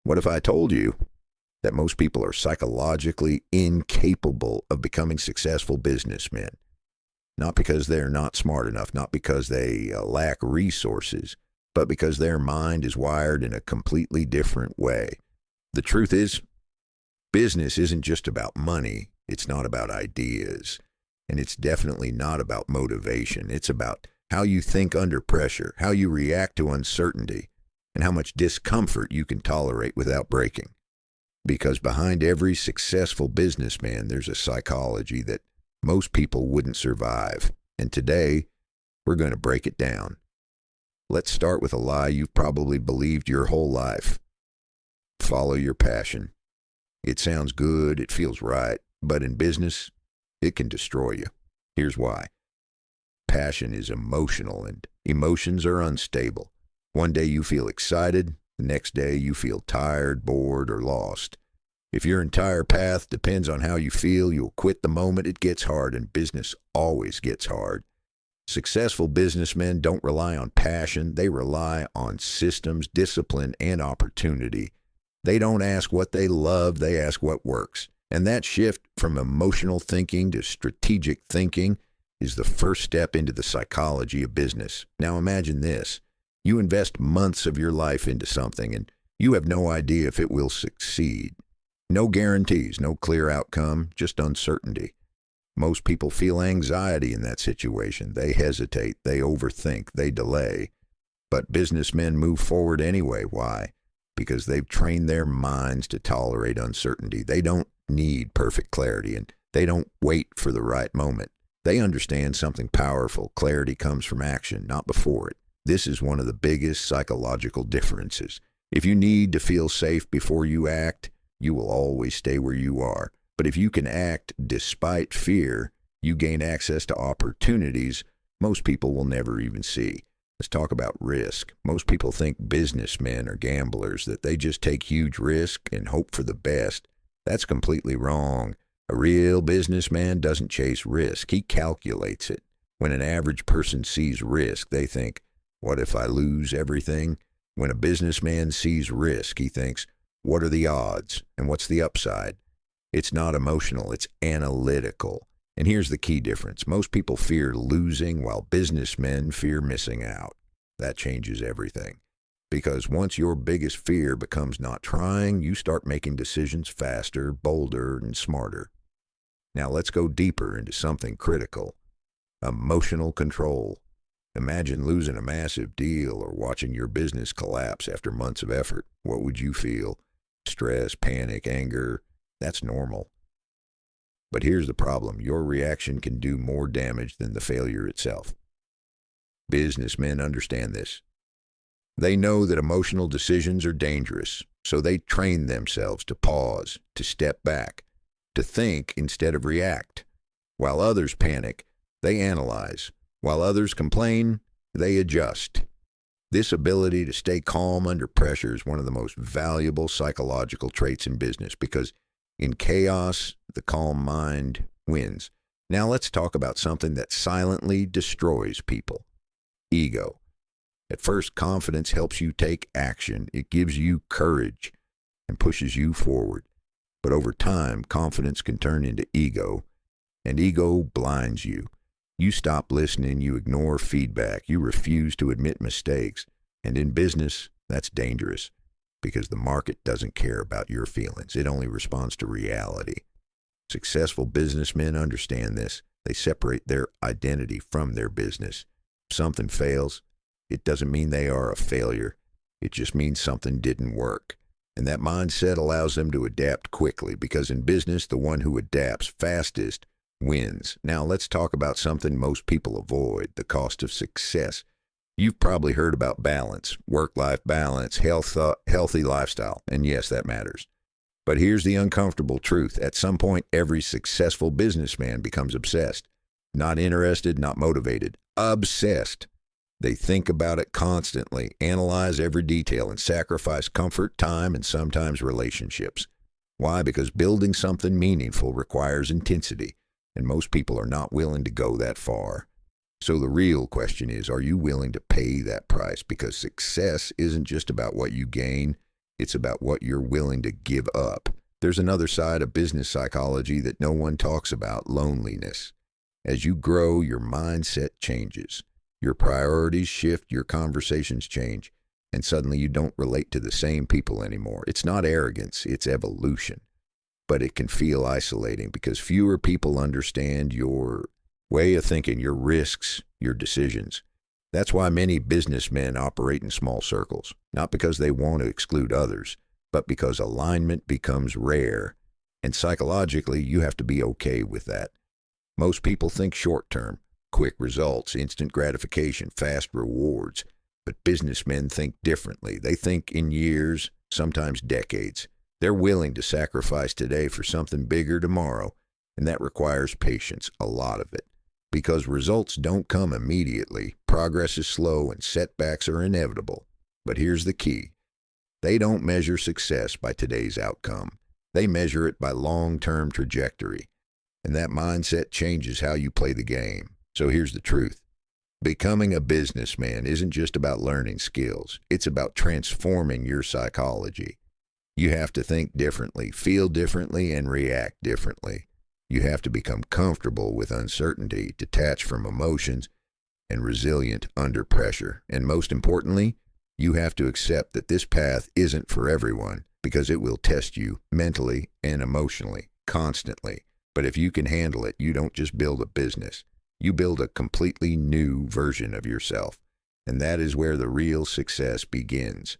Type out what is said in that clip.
What if I told you that most people are psychologically incapable of becoming successful businessmen? Not because they're not smart enough, not because they lack resources, but because their mind is wired in a completely different way. The truth is, business isn't just about money. It's not about ideas. And it's definitely not about motivation. It's about how you think under pressure, how you react to uncertainty, and how much discomfort you can tolerate without breaking. Because behind every successful businessman, there's a psychology that most people wouldn't survive. And today, we're going to break it down. Let's start with a lie you've probably believed your whole life. Follow your passion. It sounds good, it feels right, but in business, it can destroy you. Here's why. Passion is emotional, and emotions are unstable. One day you feel excited, the next day you feel tired, bored, or lost. If your entire path depends on how you feel, you'll quit the moment it gets hard, and business always gets hard. Successful businessmen don't rely on passion. They rely on systems, discipline, and opportunity. They don't ask what they love, they ask what works. And that shift from emotional thinking to strategic thinking is the first step into the psychology of business. Now imagine this. You invest months of your life into something, and you have no idea if it will succeed. No guarantees, no clear outcome, just uncertainty. Most people feel anxiety in that situation. They hesitate, they overthink, they delay. But businessmen move forward anyway. Why? Because they've trained their minds to tolerate uncertainty. They don't need perfect clarity, and they don't wait for the right moment. They understand something powerful. Clarity comes from action, not before it. This is one of the biggest psychological differences. If you need to feel safe before you act, you will always stay where you are. But if you can act despite fear, you gain access to opportunities most people will never even see. Let's talk about risk. Most people think businessmen are gamblers, that they just take huge risk and hope for the best. That's completely wrong. A real businessman doesn't chase risk. He calculates it. When an average person sees risk, they think, what if I lose everything? When a businessman sees risk, he thinks, what are the odds and what's the upside? It's not emotional, it's analytical. And here's the key difference. Most people fear losing while businessmen fear missing out. That changes everything. Because once your biggest fear becomes not trying, you start making decisions faster, bolder, and smarter. Now let's go deeper into something critical. Emotional control. Imagine losing a massive deal or watching your business collapse after months of effort. What would you feel? Stress, panic, anger. That's normal. But here's the problem. Your reaction can do more damage than the failure itself. Businessmen understand this. They know that emotional decisions are dangerous, so they train themselves to pause, to step back, to think instead of react. While others panic, they analyze. While others complain, they adjust. This ability to stay calm under pressure is one of the most valuable psychological traits in business because in chaos, the calm mind wins. Now let's talk about something that silently destroys people. Ego. At first, confidence helps you take action. It gives you courage and pushes you forward. But over time, confidence can turn into ego, and ego blinds you. You stop listening, you ignore feedback, you refuse to admit mistakes. And in business, that's dangerous because the market doesn't care about your feelings. It only responds to reality. Successful businessmen understand this. They separate their identity from their business. If something fails, it doesn't mean they are a failure. It just means something didn't work. And that mindset allows them to adapt quickly because in business, the one who adapts fastest wins. Now let's talk about something most people avoid, the cost of success. You've probably heard about balance, work-life balance, healthy lifestyle, and yes, that matters. But here's the uncomfortable truth. At some point, every successful businessman becomes obsessed. Not interested, not motivated. Obsessed. They think about it constantly, analyze every detail, and sacrifice comfort, time, and sometimes relationships. Why? Because building something meaningful requires intensity, and most people are not willing to go that far. So the real question is, are you willing to pay that price? Because success isn't just about what you gain, It's about what you're willing to give up. There's another side of business psychology that no one talks about: loneliness. As you grow, your mindset changes. Your priorities shift, your conversations change, and suddenly you don't relate to the same people anymore. It's not arrogance, it's evolution. But it can feel isolating because fewer people understand your way of thinking, your risks, your decisions. That's why many businessmen operate in small circles, not because they want to exclude others, but because alignment becomes rare. And psychologically, you have to be okay with that. Most people think short-term, quick results, instant gratification, fast rewards. But businessmen think differently. They think in years, sometimes decades. They're willing to sacrifice today for something bigger tomorrow, and that requires patience, a lot of it. Because results don't come immediately, progress is slow, and setbacks are inevitable. But here's the key. They don't measure success by today's outcome. They measure it by long-term trajectory. And that mindset changes how you play the game. So here's the truth. Becoming a businessman isn't just about learning skills. It's about transforming your psychology. You have to think differently, feel differently, and react differently. You have to become comfortable with uncertainty, detached from emotions, and resilient under pressure. And most importantly, you have to accept that this path isn't for everyone, because it will test you mentally and emotionally, constantly. But if you can handle it, you don't just build a business. You build a completely new version of yourself. And that is where the real success begins.